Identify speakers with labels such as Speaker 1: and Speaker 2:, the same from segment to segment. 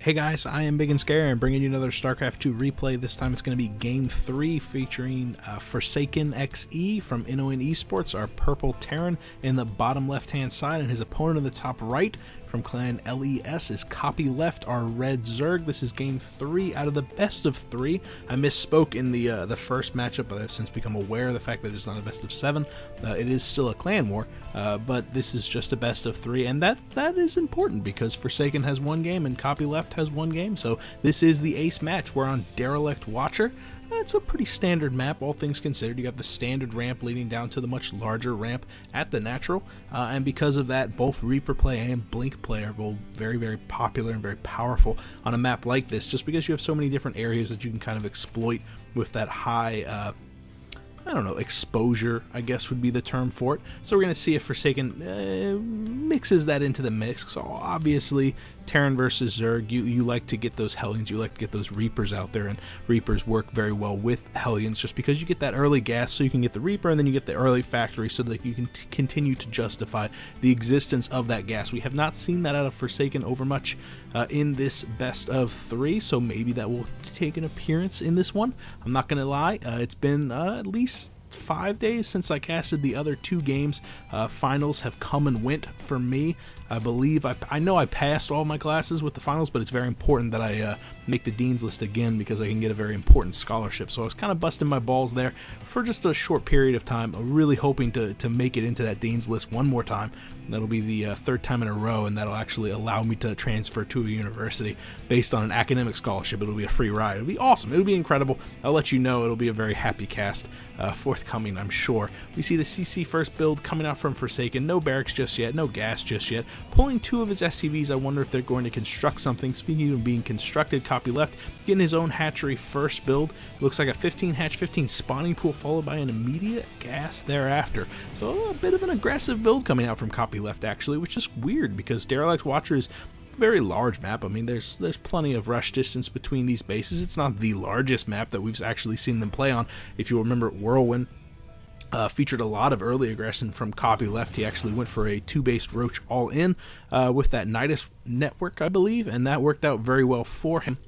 Speaker 1: Hey guys, I am Big and Scary and bringing you another StarCraft 2 replay. This time it's going to be Game 3 featuring forsakeNXE from NoN-eSports, our purple Terran in the bottom left hand side, and his opponent in the top right from clan LES is Copyleft, our red Zerg. This is Game 3 out of the best of 3. I misspoke in the first matchup, but I've since become aware of the fact that it's not a best of 7. It is still a clan war, but this is just a best of 3, and that is important because Forsaken has one game and Copyleft has one game, so this is the ace match. We're on Derelict Watcher. It's a pretty standard map, all things considered. You got the standard ramp leading down to the much larger ramp at the natural, and because of that, both Reaper play and Blink play are both very, very popular and very powerful on a map like this, just because you have so many different areas that you can kind of exploit with that high I don't know, exposure, I guess would be the term for it. So we're going to see if Forsaken mixes that into the mix. So obviously, Terran versus Zerg, you like to get those Hellions, you like to get those Reapers out there, and Reapers work very well with Hellions just because you get that early gas, so you can get the Reaper, and then you get the early factory so that you can continue to justify the existence of that gas. We have not seen that out of Forsaken over much in this best of 3, so maybe that will take an appearance in this one. I'm not going to lie, it's been at least 5 days since I casted the other 2 games. Finals have come and went for me. I believe I know I passed all my classes with the finals, but it's very important that I make the Dean's List again because I can get a very important scholarship. So I was kind of busting my balls there for just a short period of time, really hoping to make it into that Dean's List one more time. That'll be the third time in a row, and that'll actually allow me to transfer to a university based on an academic scholarship. It'll be a free ride. It'll be awesome. It'll be incredible. I'll let you know. It'll be a very happy cast forthcoming, I'm sure. We see the CC first build coming out from Forsaken. No barracks just yet. No gas just yet. Pulling 2 of his SCVs. I wonder if they're going to construct something. Speaking of being constructed, Copyleft getting his own hatchery first build. It looks like a 15 hatch, 15 spawning pool followed by an immediate gas thereafter. So a bit of an aggressive build coming out from Copyleft actually, which is weird because Derelict Watcher is a very large map. I mean, there's plenty of rush distance between these bases. It's not the largest map that we've actually seen them play on. If you remember, Whirlwind featured a lot of early aggression from Copyleft. He actually went for a 2-based Roach all-in with that Nidus network, I believe, and that worked out very well for him.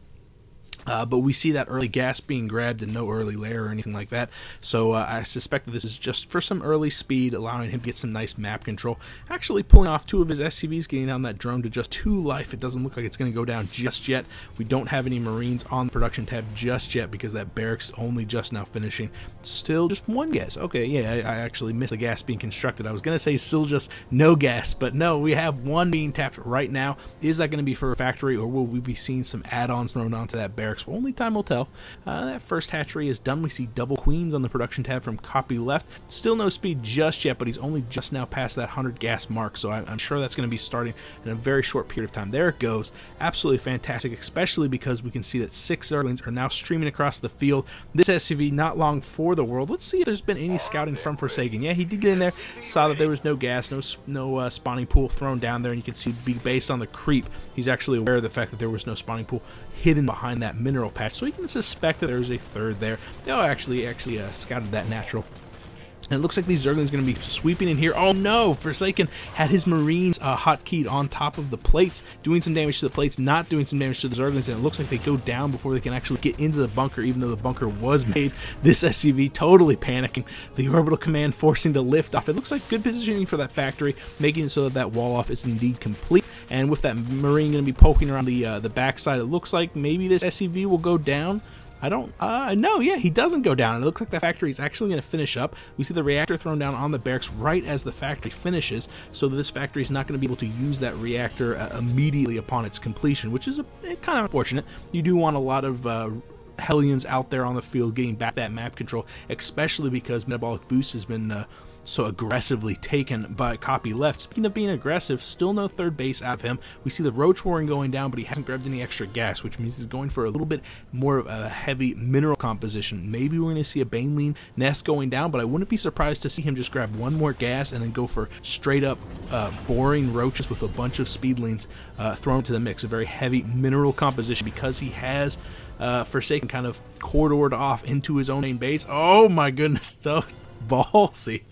Speaker 1: But we see that early gas being grabbed and no early lair or anything like that. So I suspect that this is just for some early speed, allowing him to get some nice map control. Actually pulling off 2 of his SCVs, getting down that drone to just 2 life. It doesn't look like it's going to go down just yet. We don't have any Marines on the production tab just yet because that barracks only just now finishing. Still just 1 gas. Okay, yeah, I actually missed the gas being constructed. I was going to say still just no gas, but no, we have 1 being tapped right now. Is that going to be for a factory, or will we be seeing some add-ons thrown onto that barracks? Well, only time will tell. That first hatchery is done. We see double queens on the production tab from Copyleft. Still no speed just yet, but he's only just now past that 100 gas mark, so I'm sure that's going to be starting in a very short period of time. There it goes. Absolutely fantastic, especially because we can see that 6 Zerglings are now streaming across the field. This SCV not long for the world. Let's see if there's been any scouting from Forsaken. Yeah, he did get in there, saw that there was no gas, no spawning pool thrown down there, and you can see based on the creep, he's actually aware of the fact that there was no spawning pool hidden behind that mineral patch, so he can suspect that there's a 3rd there. They actually scouted that natural. And it looks like these Zerglings are going to be sweeping in here. Oh no! Forsaken had his Marines hotkeyed on top of the plates, doing some damage to the plates, not doing some damage to the Zerglings, and it looks like they go down before they can actually get into the bunker, even though the bunker was made. This SCV totally panicking. The orbital command forcing to lift off. It looks like good positioning for that factory, making it so that that wall off is indeed complete. And with that Marine going to be poking around the backside, it looks like maybe this SCV will go down. No, yeah, he doesn't go down. It looks like the factory is actually going to finish up. We see the reactor thrown down on the barracks right as the factory finishes, so that this factory is not going to be able to use that reactor immediately upon its completion, which is kind of unfortunate. You do want a lot of Hellions out there on the field getting back that map control, especially because Metabolic Boost has been so aggressively taken by Copyleft. Speaking of being aggressive, still no 3rd base out of him. We see the Roach Warren going down, but he hasn't grabbed any extra gas, which means he's going for a little bit more of a heavy mineral composition. Maybe we're going to see a Baneling nest going down, but I wouldn't be surprised to see him just grab 1 more gas and then go for straight up boring roaches with a bunch of speedlings thrown to the mix. A very heavy mineral composition because he has Forsaken kind of corridored off into his own main base. Oh my goodness, so ballsy.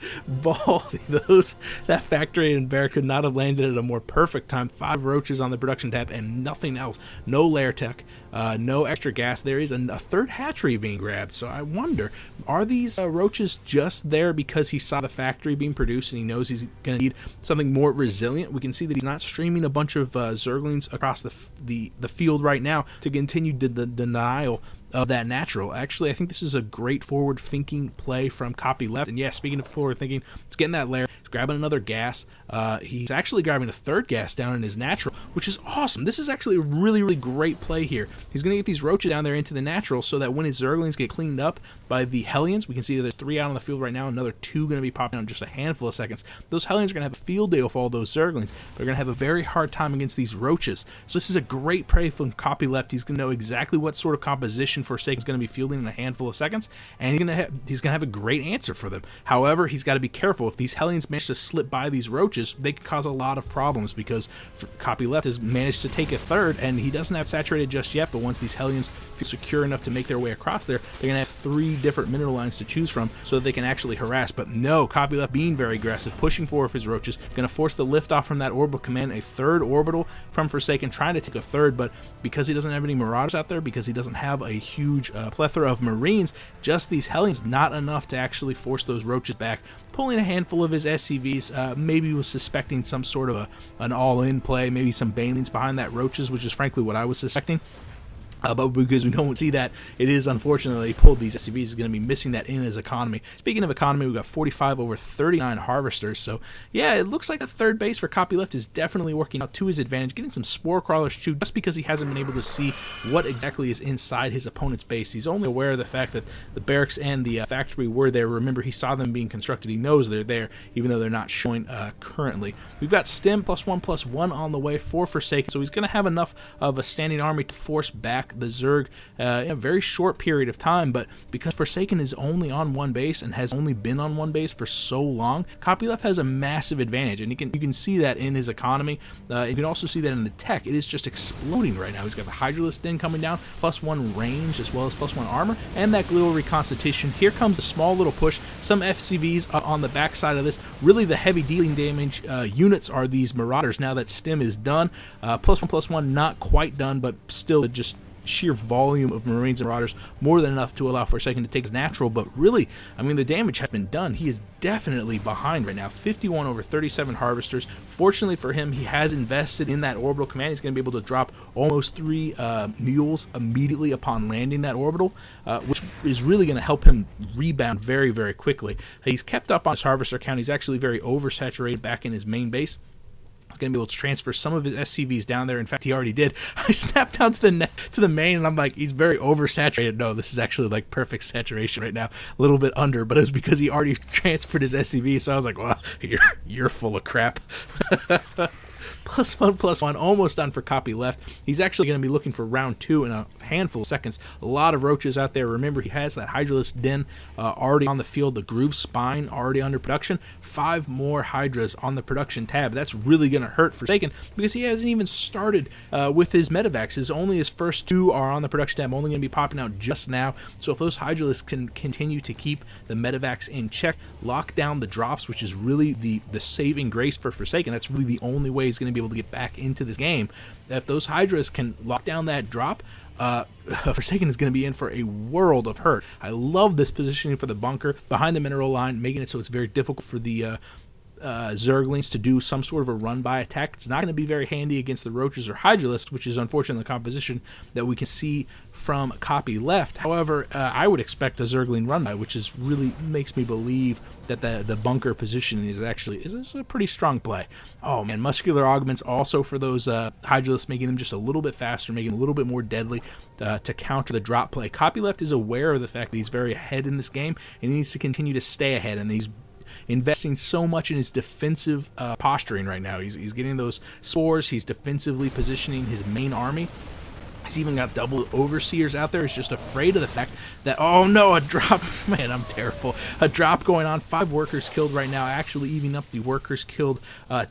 Speaker 1: That factory and barrack could not have landed at a more perfect time. 5 roaches on the production tab and nothing else. No lair tech, no extra gas. There is a third hatchery being grabbed. So I wonder, are these roaches just there because he saw the factory being produced and he knows he's going to need something more resilient? We can see that he's not streaming a bunch of zerglings across the field right now to continue the denial of that natural. Actually, I think this is a great forward-thinking play from Copyleft. And yeah, speaking of forward-thinking, he's getting that lair. He's grabbing another gas. He's actually grabbing a third gas down in his natural, which is awesome. This is actually a really, really great play here. He's going to get these roaches down there into the natural so that when his zerglings get cleaned up by the Hellions, we can see that there's 3 out on the field right now, another 2 going to be popping out in just a handful of seconds. Those Hellions are going to have a field day with all those zerglings. They're going to have a very hard time against these roaches. So this is a great play from Copyleft. He's going to know exactly what sort of composition Forsaken is going to be fielding in a handful of seconds, and he's going to have a great answer for them. However, he's got to be careful. If these Hellions manage to slip by these roaches, they can cause a lot of problems because Copyleft has managed to take a third, and he doesn't have saturated just yet, but once these Hellions feel secure enough to make their way across there, they're going to have 3 different mineral lines to choose from so that they can actually harass. But no, Copyleft being very aggressive, pushing forward with his roaches, going to force the lift off from that orbital command, a third orbital from Forsaken, trying to take a third, but because he doesn't have any Marauders out there, because he doesn't have a huge plethora of Marines, just these Hellions, not enough to actually force those roaches back. Pulling a handful of his SCVs, maybe was suspecting some sort of an all-in play, maybe some banelings behind that roaches, which is frankly what I was suspecting. But because we don't see that, it is unfortunately he pulled these SCVs. He's going to be missing that in his economy. Speaking of economy, we've got 45 over 39 harvesters. So yeah, it looks like the third base for Copyleft is definitely working out to his advantage. Getting some spore crawlers too, just because he hasn't been able to see what exactly is inside his opponent's base. He's only aware of the fact that the barracks and the factory were there. Remember, he saw them being constructed. He knows they're there, even though they're not showing currently. We've got Stim +1/+1 on the way for Forsaken, so he's going to have enough of a standing army to force back the Zerg in a very short period of time. But because Forsaken is only on one base and has only been on one base for so long, Copyleft has a massive advantage, and you can see that in his economy. You can also see that in the tech. It is just exploding right now. He's got the Hydralisk Den coming down, +1 range as well as +1 armor, and that Glial Reconstitution. Here comes a small little push. Some FCVs on the backside of this. Really, the heavy dealing damage units are these Marauders now that Stim is done. +1/+1 not quite done, but still just sheer volume of Marines and Marauders, more than enough to allow Forsaken to take his natural. But really, I mean, the damage has been done. He is definitely behind right now. 51 over 37 harvesters. Fortunately for him, he has invested in that orbital command. He's going to be able to drop almost 3 mules immediately upon landing that orbital, which is really going to help him rebound very, very quickly. He's kept up on his harvester count. He's actually very oversaturated back in his main base. He's going to be able to transfer some of his SCVs down there. In fact, he already did. I snapped down to the main, and I'm like, he's very oversaturated. No, this is actually like perfect saturation right now. A little bit under, but it was because he already transferred his SCV. So I was like, well, you're full of crap. +1/+1, almost done for Copyleft. He's actually going to be looking for round 2 in a handful of seconds. A lot of roaches out there. Remember, he has that Hydralisk Den already on the field, the Groove Spine already under production. 5 more Hydras on the production tab. That's really going to hurt Forsaken because he hasn't even started with his medevacs. His first 2 are on the production tab, only going to be popping out just now. So if those Hydralisks can continue to keep the medevacs in check, lock down the drops, which is really the saving grace for Forsaken. That's really the only way he's going to be able to get back into this game. If those Hydras can lock down that drop, Forsaken is going to be in for a world of hurt. I love this positioning for the bunker behind the mineral line, making it so it's very difficult for the Zerglings to do some sort of a run-by attack. It's not going to be very handy against the Roaches or Hydralisk, which is unfortunately the composition that we can see from Copyleft. However, I would expect a Zergling run-by, which is really makes me believe that the bunker position is a pretty strong play. Oh man, muscular augments also for those Hydralisks, making them just a little bit faster, making them a little bit more deadly to counter the drop play. Copyleft is aware of the fact that he's very ahead in this game, and he needs to continue to stay ahead, and he's investing so much in his defensive posturing right now. He's getting those spores. He's defensively positioning his main army. He's even got double overseers out there. He's just afraid of the fact that, oh no, a drop. Man, I'm terrible. A drop going on. 5 workers killed right now, actually evening up the workers killed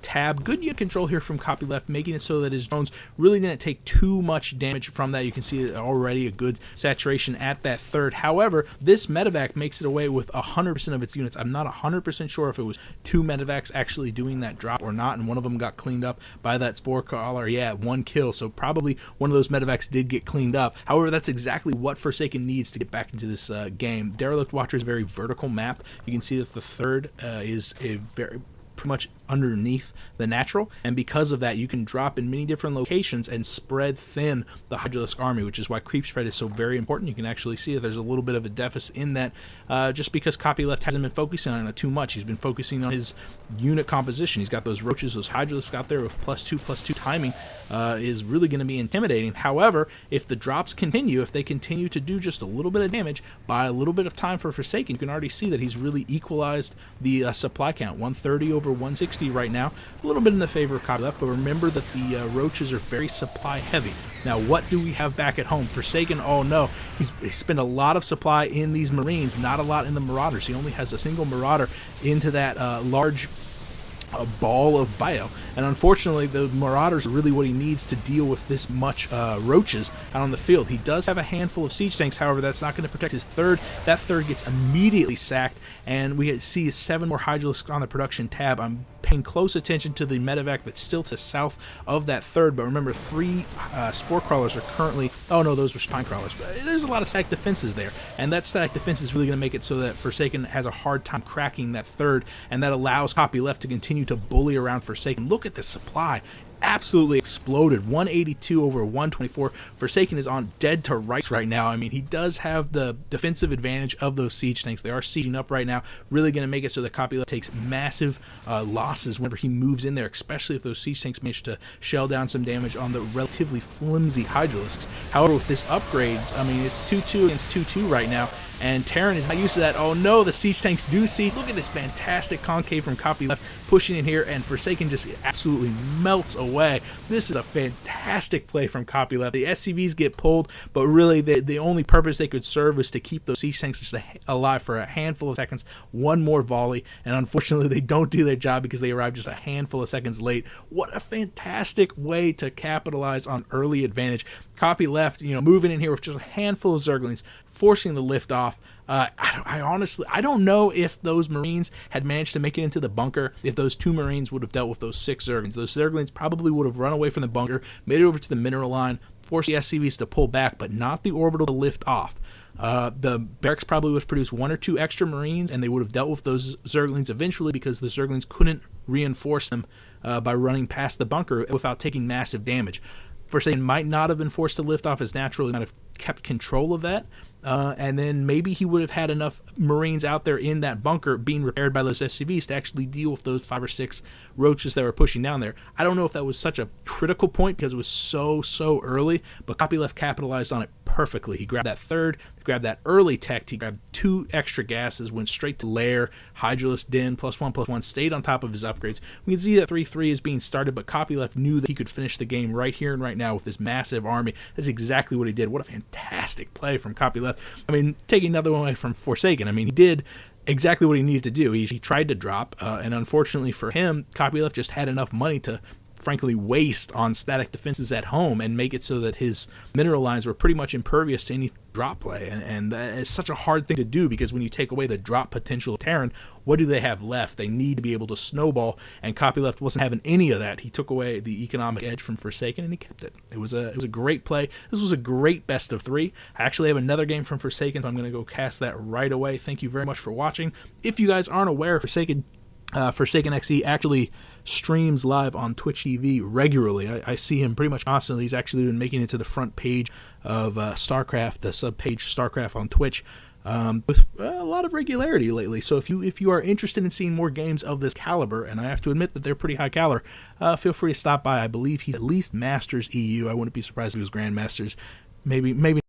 Speaker 1: tab. Good unit control here from Copyleft, making it so that his drones really didn't take too much damage from that. You can see already a good saturation at that third. However, this medevac makes it away with 100% of its units. I'm not 100% sure if it was 2 medevacs actually doing that drop or not, and one of them got cleaned up by that spore caller. Yeah, 1 kill, so probably one of those medevacs did get cleaned up. However, that's exactly what Forsaken needs to get back into this game. Derelict Watcher is a very vertical map. You can see that the third is a very pretty much underneath the natural, and because of that you can drop in many different locations and spread thin the Hydralisk army, which is why creep spread is so very important. You can actually see that there's a little bit of a deficit in that just because Copyleft hasn't been focusing on it too much. He's been focusing on his unit composition. He's got those roaches, those Hydralisks out there with +2/+2 timing is really going to be intimidating. However, if the drops continue, if they continue to do just a little bit of damage by a little bit of time for Forsaken, you can already see that he's really equalized the supply count, 130 over 160 right now, a little bit in the favor of Copyleft, but remember that the roaches are very supply heavy. Now, what do we have back at home? Forsaken, oh no, he's spent a lot of supply in these Marines, not a lot in the Marauders. He only has a single Marauder into that large ball of bio, and unfortunately the Marauders are really what he needs to deal with this much roaches out on the field. He does have a handful of siege tanks, however that's not going to protect his third. That third gets immediately sacked, and we see 7 more Hydralisks on the production tab. I'm paying close attention to the medevac that's still to south of that third, but remember 3 spore crawlers are currently, oh no, those were spine crawlers, but there's a lot of static defenses there, and that static defense is really going to make it so that Forsaken has a hard time cracking that third, and that allows Copyleft to continue to bully around Forsaken. Look at the supply. Absolutely exploded. 182 over 124. Forsaken is on dead to rights right now. I mean, he does have the defensive advantage of those siege tanks. They are sieging up right now, really going to make it so that Copyleft takes massive losses whenever he moves in there, especially if those siege tanks manage to shell down some damage on the relatively flimsy Hydralisks. However, with this upgrades, I mean, it's 2-2 against 2-2 right now, and Terran is not used to that. Oh no, the siege tanks do siege. Look at this fantastic concave from Copyleft pushing in here, and Forsaken just absolutely melts away. This is a fantastic play from Copyleft. The SCVs get pulled, but really the only purpose they could serve is to keep those siege tanks just alive for a handful of seconds. One more volley, and unfortunately they don't do their job because they arrive just a handful of seconds late. What a fantastic way to capitalize on early advantage. Copyleft, moving in here with just a handful of Zerglings, forcing the lift off. I honestly don't know if those Marines had managed to make it into the bunker, if those 2 Marines would have dealt with those 6 Zerglings. Those Zerglings probably would have run away from the bunker, made it over to the mineral line, forced the SCVs to pull back, but not the orbital to lift off. The barracks probably would have produced 1 or 2 extra Marines, and they would have dealt with those Zerglings eventually because the Zerglings couldn't reinforce them by running past the bunker without taking massive damage. Forsaken might not have been forced to lift off as naturally, might have kept control of that, and then maybe he would have had enough Marines out there in that bunker being repaired by those SCVs to actually deal with those 5 or 6 roaches that were pushing down there. I don't know if that was such a critical point because it was so early, but Copyleft capitalized on it perfectly. He grabbed that third, grabbed that early tech, he grabbed 2 extra gases, went straight to Lair, Hydralisk Den, +1/+1, stayed on top of his upgrades. We can see that 3-3 is being started, but Copyleft knew that he could finish the game right here and right now with this massive army. That's exactly what he did. What a fantastic play from Copyleft. I mean, taking another one away from Forsaken, I mean, he did exactly what he needed to do. He tried to drop, and unfortunately for him, Copyleft just had enough money to frankly waste on static defenses at home and make it so that his mineral lines were pretty much impervious to any drop play, and that is such a hard thing to do because when you take away the drop potential of Terran, what do they have left? They need to be able to snowball, and Copyleft wasn't having any of that. He took away the economic edge from Forsaken and he kept it. It was a great play. This was a great best of 3. I actually have another game from Forsaken, so I'm going to go cast that right away. Thank you very much for watching. If you guys aren't aware, forsakeNXE actually streams live on Twitch TV regularly. I see him pretty much constantly. He's actually been making it to the front page of StarCraft, the sub-page StarCraft on Twitch, with a lot of regularity lately. So if you are interested in seeing more games of this caliber, and I have to admit that they're pretty high caliber, feel free to stop by. I believe he's at least Masters EU. I wouldn't be surprised if he was Grandmasters. Maybe